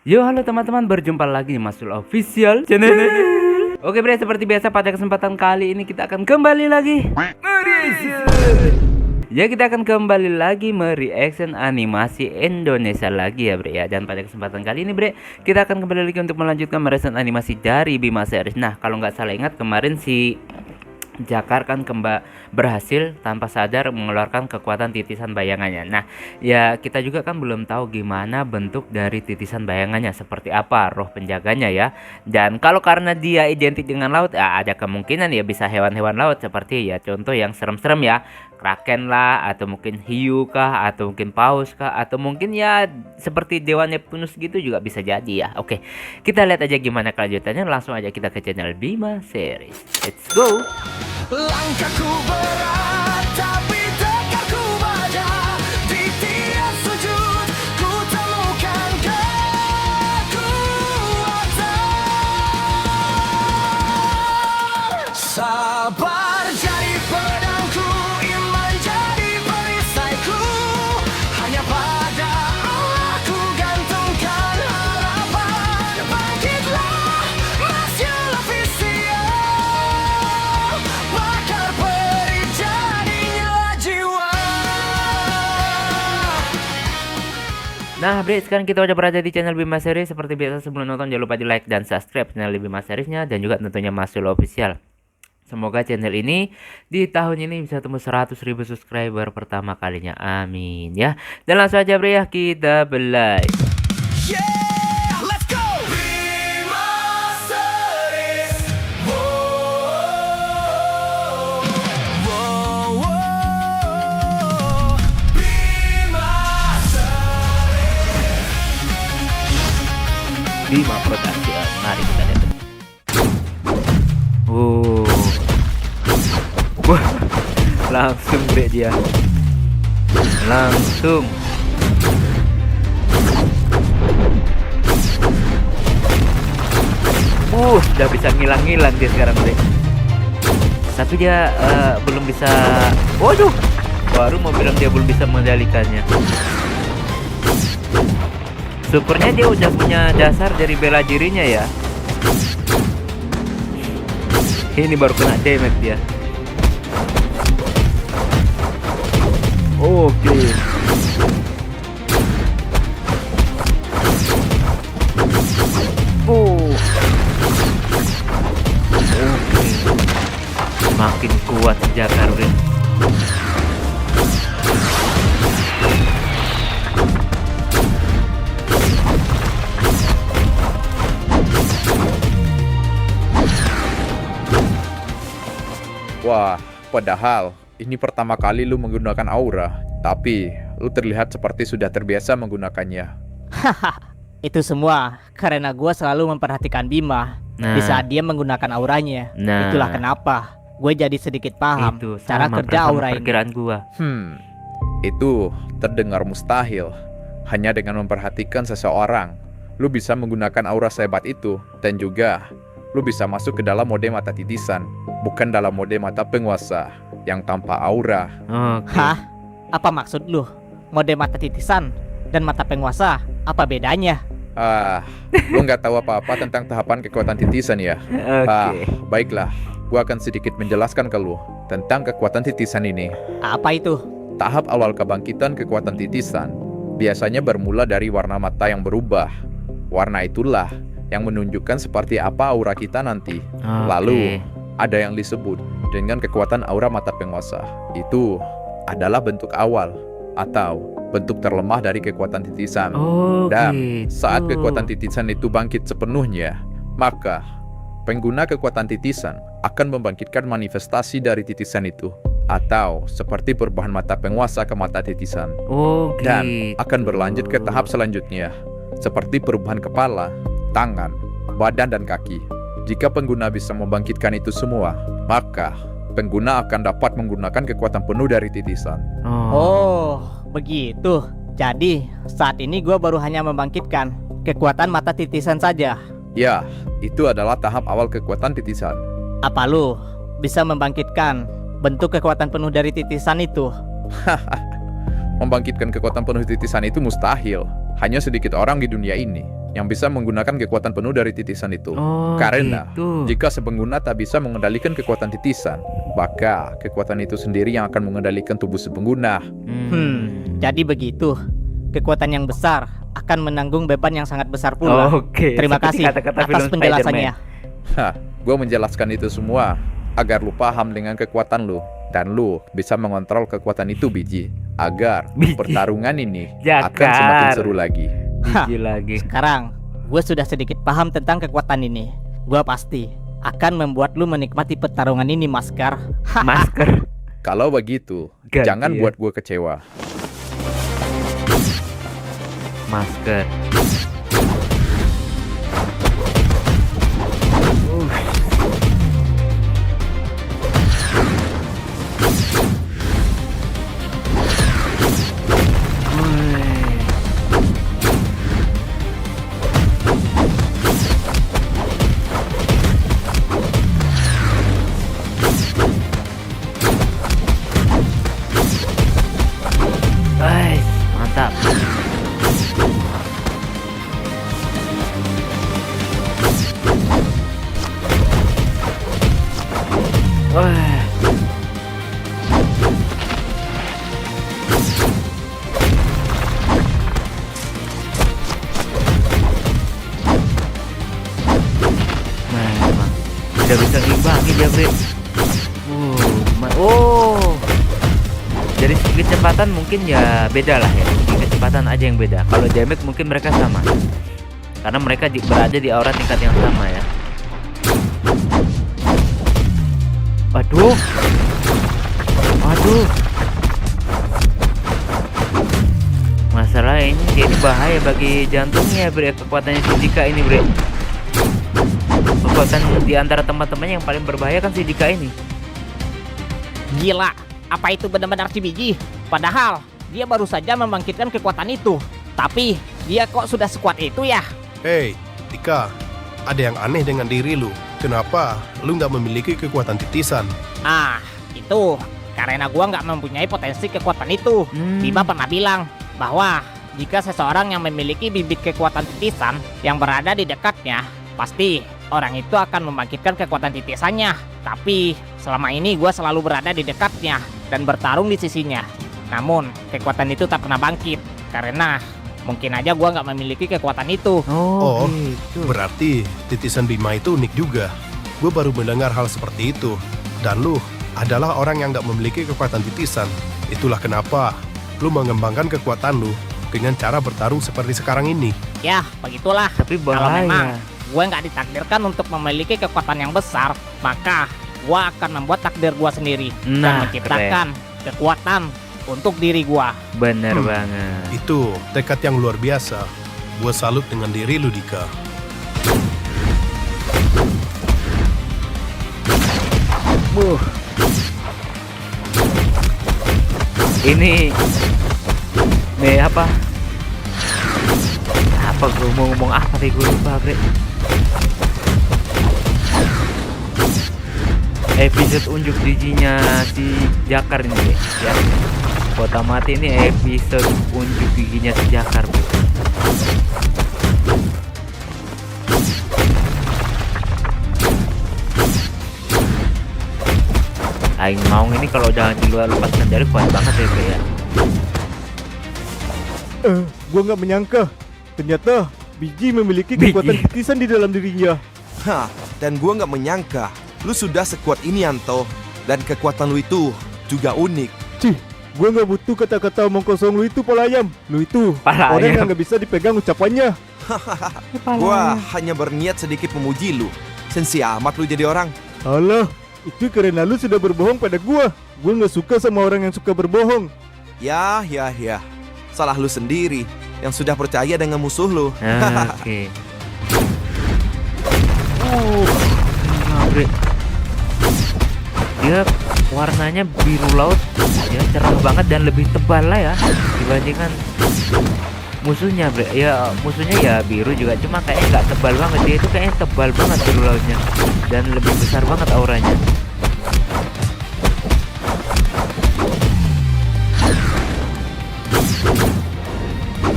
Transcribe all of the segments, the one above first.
Yo, halo teman-teman, berjumpa lagi di Masul Official Channel. Oke bre, seperti biasa pada kesempatan kali ini kita akan kembali lagi ya, kita akan kembali lagi mereaction animasi Indonesia lagi ya bre ya. Dan pada kesempatan kali ini bre, kita akan kembali lagi untuk melanjutkan mereaction animasi dari Bima Series. Nah, kalau nggak salah ingat kemarin si Jakar kan berhasil tanpa sadar mengeluarkan kekuatan titisan bayangannya. Nah, ya kita juga kan belum tahu gimana bentuk dari titisan bayangannya, seperti apa roh penjaganya ya. Dan kalau karena dia identik dengan laut, ya ada kemungkinan ya bisa hewan-hewan laut seperti ya contoh yang serem-serem ya, kraken lah, atau mungkin hiu kah, atau mungkin paus kah, atau mungkin ya seperti Dewa Neptunus gitu juga bisa jadi ya. Oke, kita lihat aja gimana kelanjutannya. Langsung aja kita ke channel Bima Series. Let's go. Langkahku berat tapi tekarku baja. Di tiap sujud ku temukan kekuatan. Sabar jadi pedangku, iman jadi perisaiku. Hanya pada Allah ku gantungkan harapan. Bangkitlah Masyul Official, bakar peri jadinya jiwa. Nah bre, sekarang kita udah berada di channel Bima Series. Seperti biasa sebelum nonton jangan lupa di like dan subscribe channel Bima Seriesnya, dan juga tentunya Masul Official. Semoga channel ini di tahun ini bisa tembus 100.000 subscriber pertama kalinya, amin ya. Dan langsung aja bre ya, kita belai. Yeah, let's go. Bima Series. Wow, wow, wow. Bima Series. Bima Production, mari kita lihat. Wah, langsung bre dia, langsung. Udah bisa ngilang-ngilang dia sekarang bre. Tapi dia belum bisa. Waduh, baru mau bilang dia belum bisa mengendalikannya. Syukurnya dia udah punya dasar dari bela dirinya ya. Ini baru kena damage dia. Oke. Oke. Makin kuat Jakar bre. Wah, padahal ini pertama kali lu menggunakan aura, tapi lu terlihat seperti sudah terbiasa menggunakannya. Itu semua karena gue selalu memperhatikan Bima di saat dia menggunakan auranya. Nah. Itulah kenapa gue jadi sedikit paham Itu cara sama kerja sama aura ini. perkiraan gua. Itu terdengar mustahil. Hanya dengan memperhatikan seseorang, lu bisa menggunakan aura sehebat itu, dan juga lu bisa masuk ke dalam mode mata titisan, bukan dalam mode mata penguasa yang tanpa aura. Oke. Hah? Apa maksud lu? Mode mata titisan dan mata penguasa, apa bedanya? Lu nggak tahu apa-apa tentang tahapan kekuatan titisan ya? Oke. Baiklah, gua akan sedikit menjelaskan ke lu tentang kekuatan titisan ini. Apa itu? Tahap awal kebangkitan kekuatan titisan biasanya bermula dari warna mata yang berubah. Warna itulah yang menunjukkan seperti apa aura kita nanti. Oke. Lalu ada yang disebut dengan kekuatan aura mata penguasa. Itu adalah bentuk awal atau bentuk terlemah dari kekuatan titisan. Dan saat kekuatan titisan itu bangkit sepenuhnya, maka pengguna kekuatan titisan akan membangkitkan manifestasi dari titisan itu, atau seperti perubahan mata penguasa ke mata titisan. Dan akan berlanjut ke tahap selanjutnya, seperti perubahan kepala, tangan, badan, dan kaki. Jika pengguna bisa membangkitkan itu semua, maka pengguna akan dapat menggunakan kekuatan penuh dari titisan. Oh, begitu. Jadi saat ini gue baru hanya membangkitkan kekuatan mata titisan saja. Ya, itu adalah tahap awal kekuatan titisan. Apa lu bisa membangkitkan bentuk kekuatan penuh dari titisan itu? Membangkitkan kekuatan penuh titisan itu mustahil. Hanya sedikit orang di dunia ini yang bisa menggunakan kekuatan penuh dari titisan itu. Oh, Karena gitu. jika sepengguna tak bisa mengendalikan kekuatan titisan, maka kekuatan itu sendiri yang akan mengendalikan tubuh sepengguna. Jadi begitu. Kekuatan yang besar akan menanggung beban yang sangat besar pula. Oke, Terima seperti kasih kata-kata atas film penjelasannya. Hah, gue menjelaskan itu semua agar lu paham dengan kekuatan lu dan lu bisa mengontrol kekuatan itu, Biji, agar Biji. pertarungan ini Jakar. akan semakin seru lagi. Biji lagi. Sekarang gue sudah sedikit paham tentang kekuatan ini. Gue pasti akan membuat lu menikmati pertarungan ini, Maskar. Masker. Kalau begitu, Ganti jangan ya. buat gue kecewa. Masker. Mantap. Wah. Nah, emang tidak bisa ngimbangi dia, Bre. Oh. Dari segi kecepatan mungkin ya beda lah ya. Segi kecepatan aja yang beda. Kalau damage mungkin mereka sama. Karena mereka berada di aura tingkat yang sama ya. Waduh. Waduh. Masalah ini bahaya bagi jantungnya, Bre. Kekuatannya si Dika ini, Bre. Kekuatan di antara teman-temannya yang paling berbahaya kan si Dika ini. Gila, apa itu benar-benar si Biji? Padahal dia baru saja membangkitkan kekuatan itu. Tapi dia kok sudah sekuat itu ya? Hei, Dika, ada yang aneh dengan diri lu. Kenapa lu nggak memiliki kekuatan titisan? Ah, itu karena gua nggak mempunyai potensi kekuatan itu. Bima pernah bilang bahwa jika seseorang yang memiliki bibit kekuatan titisan yang berada di dekatnya, pasti orang itu akan membangkitkan kekuatan titisannya. Tapi selama ini gua selalu berada di dekatnya dan bertarung di sisinya. Namun kekuatan itu tak pernah bangkit karena mungkin aja gua nggak memiliki kekuatan itu. Oh, gitu. Berarti titisan Bima itu unik juga. Gue baru mendengar hal seperti itu. Dan lu adalah orang yang nggak memiliki kekuatan titisan. Itulah kenapa lu mengembangkan kekuatan lu dengan cara bertarung seperti sekarang ini. Ya, begitulah. Tapi Kalau memang bahaya. gue nggak ditakdirkan untuk memiliki kekuatan yang besar, maka gue akan membuat takdir gue sendiri dan Nah, menciptakan kekuatan untuk diri gue. Bener banget. Itu tekad yang luar biasa. Gue salut dengan diri lu, Dika. Ini nih apa gue mau ngomong apa tadi, gue lupa, Bre. Episode unjuk giginya si Jakar ini, Bre, ya. Kota mati ini episode unjuk giginya si Jakar, Bre. Aing Maung ini kalau udah di luar lepaskan jari kuat banget ya, Bre, ya. Gua nggak menyangka ternyata Biji memiliki Biji. kekuatan titisan di dalam dirinya. Hah, dan gua nggak menyangka lu sudah sekuat ini, Yanto. Dan kekuatan lu itu juga unik. Cih, gua nggak butuh kata-kata omong kosong lu itu, Palayam. Lu itu Palayam. orang yang nggak bisa dipegang ucapannya. Gua hanya berniat sedikit memuji lu. Sensi amat lu jadi orang. Alah, itu karena lu sudah berbohong pada gua. Gua nggak suka sama orang yang suka berbohong. Ya. Salah lu sendiri yang sudah percaya dengan musuh lu. Oke. Bre. Dia warnanya biru laut, ya cerah banget dan lebih tebal lah ya dibandingkan musuhnya, Bre. Ya musuhnya ya biru juga, cuma kayaknya nggak tebal banget. Dia itu kayaknya tebal banget biru lautnya dan lebih besar banget auranya.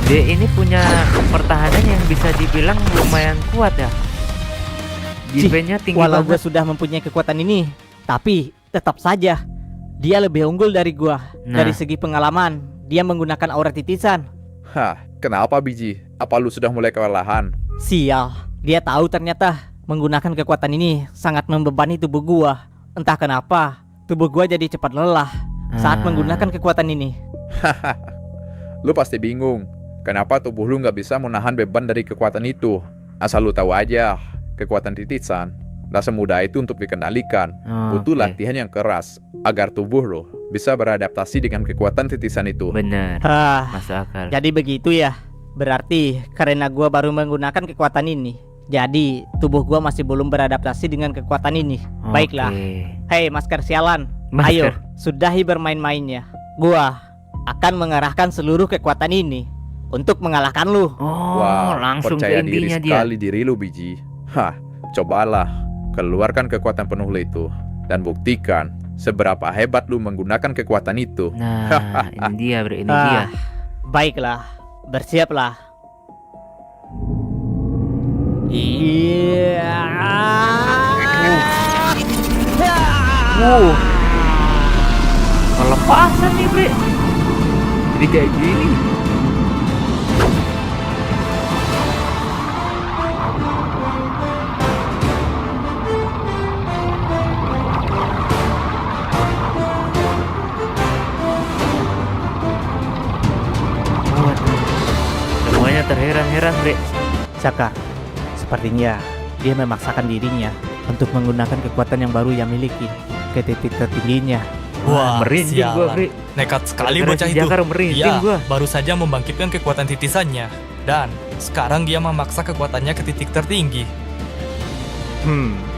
Dia ini punya pertahanan yang bisa dibilang lumayan kuat ya. Defense-nya tinggi Walau gue banget. sudah mempunyai kekuatan ini, tapi tetap saja dia lebih unggul dari gua. Nah. Dari segi pengalaman, dia menggunakan aura titisan. Hah, kenapa biji? Apa lu sudah mulai kewalahan? Sial, dia tahu ternyata menggunakan kekuatan ini sangat membebani tubuh gua. Entah kenapa, tubuh gua jadi cepat lelah saat menggunakan kekuatan ini. Lu pasti bingung, kenapa tubuh lu nggak bisa menahan beban dari kekuatan itu. Asal lu tahu aja, kekuatan titisan tak semudah itu untuk dikendalikan. Butuh Oke. latihan yang keras agar tubuh lo bisa beradaptasi dengan kekuatan titisan itu. Bener, Hah, masuk akal. jadi begitu ya. Berarti karena gua baru menggunakan kekuatan ini, jadi tubuh gua masih belum beradaptasi dengan kekuatan ini. Baiklah. Oke. Hei masker sialan, Masker. ayo sudahi bermain-mainnya. Gua akan mengerahkan seluruh kekuatan ini untuk mengalahkan lu. Oh, Wah, langsung ke percaya diri intinya dia. sekali diri lu biji. Hah, cobalah keluarkan kekuatan penuh lu itu dan buktikan seberapa hebat lu menggunakan kekuatan itu. Nah, ini dia, Bre, ini dia. Baiklah, bersiaplah. Iya. Kelepasan nih, Bre. Jadi kayak gini. Waduh. Semuanya terheran-heran, Bre. Zakar, sepertinya dia memaksakan dirinya untuk menggunakan kekuatan yang baru yang miliki ke titik tertingginya. Wah, Merinding gua, sialan. Bre. Nekat sekali Gara-gara bocah si itu. Jakar merinding Iya, gua. baru saja membangkitkan kekuatan titisannya. Dan sekarang dia memaksa kekuatannya ke titik tertinggi.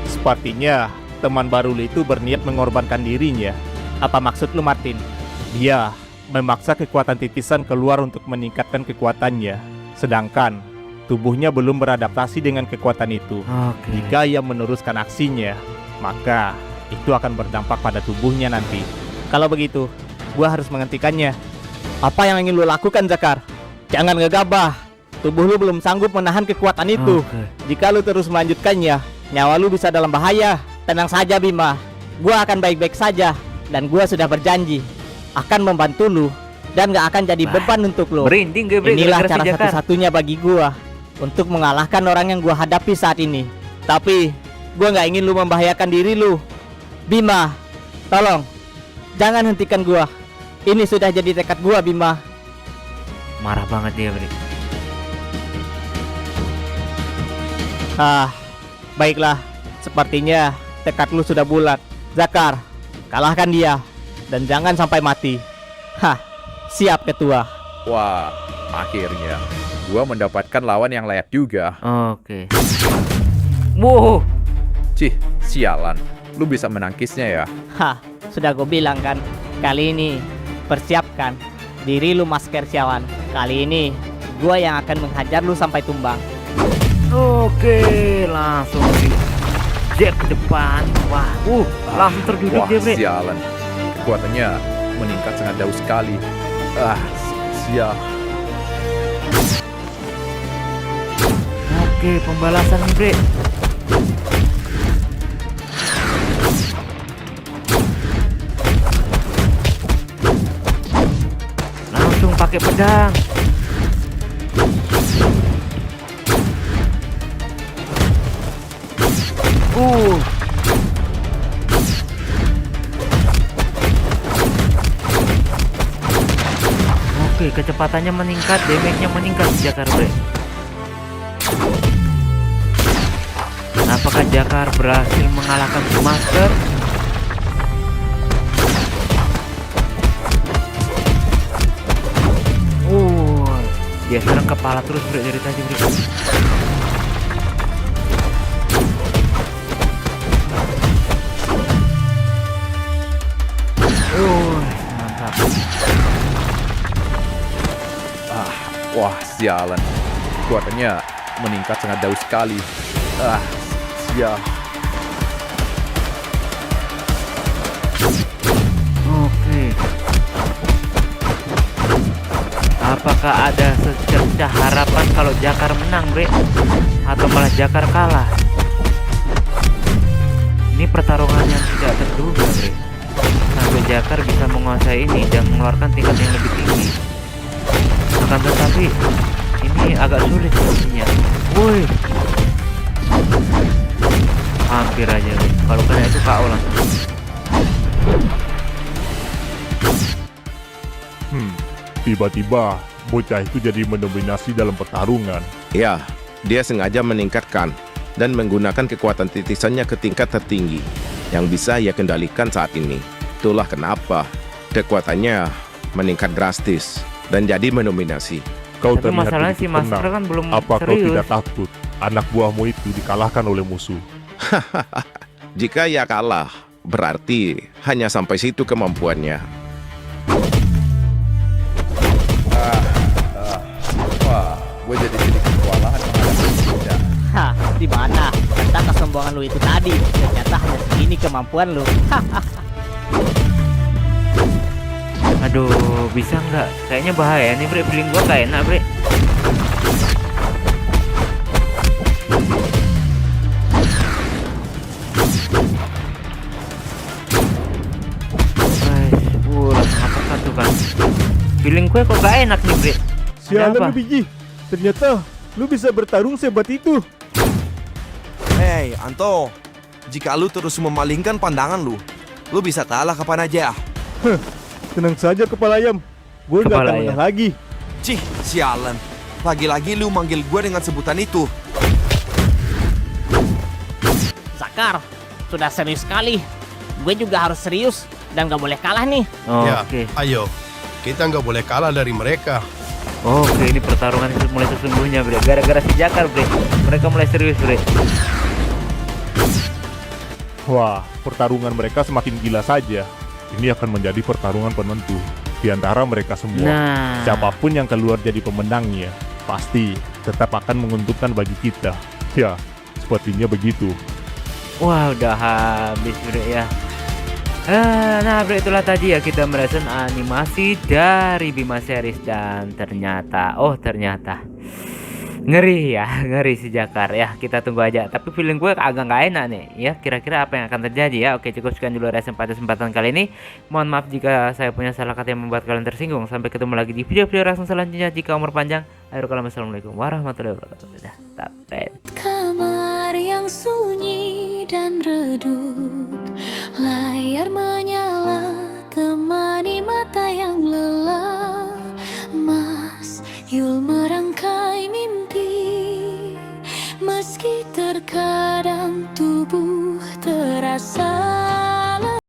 Sepertinya teman baru lu itu berniat mengorbankan dirinya. Apa maksud lu, Martin? Dia memaksa kekuatan titisan keluar untuk meningkatkan kekuatannya. Sedangkan tubuhnya belum beradaptasi dengan kekuatan itu. Oke. Jika ia meneruskan aksinya, maka itu akan berdampak pada tubuhnya nanti. Kalau begitu, gua harus menghentikannya. Apa yang ingin lu lakukan, Zakar? Jangan gegabah. Tubuh lu belum sanggup menahan kekuatan itu. Oke. Jika lu terus melanjutkannya, nyawa lu bisa dalam bahaya. Tenang saja, Bima. Gua akan baik-baik saja. Dan gua sudah berjanji akan membantu lu dan gak akan jadi Wah, beban untuk lu. Merinding gue, Bre, Inilah gara-gara cara si Jakar. satu-satunya bagi gua untuk mengalahkan orang yang gua hadapi saat ini. Tapi gua nggak ingin lu membahayakan diri lu. Bima, tolong jangan hentikan gua. Ini sudah jadi tekad gua, Bima. Marah banget dia, Bre. Baiklah. Sepertinya tekad lu sudah bulat. Zakar, kalahkan dia dan jangan sampai mati. Siap ketua. Wah, akhirnya gua mendapatkan lawan yang layak juga. Oke. Wow. Cih, sialan. Lu bisa menangkisnya ya? Sudah gue bilang kan. Kali ini persiapkan diri lu, masker sialan. Kali ini gua yang akan menghajar lu sampai tumbang. Oke, langsung di jab ke depan. Wah, langsung terduduk Wah, dia, Bre. sialan. Kekuatannya meningkat sangat jauh sekali. Sial. Oke, pembalasan nih, Bre. Langsung pakai pedang. Oke, kecepatannya meningkat, damage-nya meningkat Jakar, Bre. Apakah Jakar berhasil mengalahkan si Master? Dia serang kepala terus, Bre, dari tadi, Bre. Mantap. Wah, sialan. Kekuatannya meningkat sangat jauh sekali. Sial. Oke. Apakah ada secercah harapan kalau Jakar menang, Bre? Atau malah Jakar kalah? Ini pertarungan yang tidak terduga, Bre. Sampai Jakar bisa menguasai ini dan mengeluarkan tingkat yang lebih tinggi. Akan tetapi ini agak sulit sepertinya. Woi, hampir aja, Bre. Kalau kena itu KO langsung. Tiba-tiba bocah itu jadi mendominasi dalam pertarungan. Ya, dia sengaja meningkatkan dan menggunakan kekuatan titisannya ke tingkat tertinggi yang bisa ia kendalikan saat ini. Itulah kenapa kekuatannya meningkat drastis dan jadi mendominasi. Kau Tapi terlihat masalahnya si begitu Master tenang. kan belum Apa kau serius. tidak takut anak buahmu itu dikalahkan oleh musuh? Jika ia kalah, berarti hanya sampai situ kemampuannya. Wah, gue jadi sedikit kewalahan menghadapi Dinda. Hah, di mana? Kata kesombongan lu itu tadi. Ternyata hanya segini kemampuan lu. Aduh, bisa nggak? Kayaknya bahaya nih, Bre. Feeling gua nggak enak, Bre. Apakah tuh kan? Feeling gue kok gak enak nih, Bre. Sialan Kenapa? lu biji, ternyata lu bisa bertarung sehebat itu. Hei, Anto. Jika lu terus memalingkan pandangan lu bisa kalah kapan aja. Tenang saja kepala ayam, gue nggak Kepala akan ayam. menang lagi. Cih, sialan. Lagi-lagi lu manggil gue dengan sebutan itu. Zakar, sudah serius sekali. Gue juga harus serius dan gak boleh kalah nih. Ya, Oke. ayo. Kita nggak boleh kalah dari mereka. Oke, ini pertarungan itu mulai sesungguhnya, Bre. Gara-gara si Jakar, Bre. Mereka mulai serius, Bre. Wah, pertarungan mereka semakin gila saja. Ini akan menjadi pertarungan penentu di antara mereka semua. Nah, Siapapun yang keluar jadi pemenangnya, pasti tetap akan menguntungkan bagi kita. Ya, sepertinya begitu. wah udah habis, Bre ya. Nah, Bre, itulah tadi ya kita meresen animasi dari Bima Series dan ternyata ngeri ya, ngeri si Jakar ya. Kita tunggu aja. Tapi feeling gue agak nggak enak nih ya. Kira-kira apa yang akan terjadi ya? Oke, cukup sekian dulu reaction pada kesempatan kali ini. Mohon maaf jika saya punya salah kata yang membuat kalian tersinggung. Sampai ketemu lagi di video-video reaction selanjutnya. Jika umur panjang, assalamualaikum warahmatullahi wabarakatuh. Dadah, tapet. Kamar yang sunyi dan redup, layar menyala temani mata yang lelah. Mas Yul merangkai mimpi, meski terkadang tubuh terasa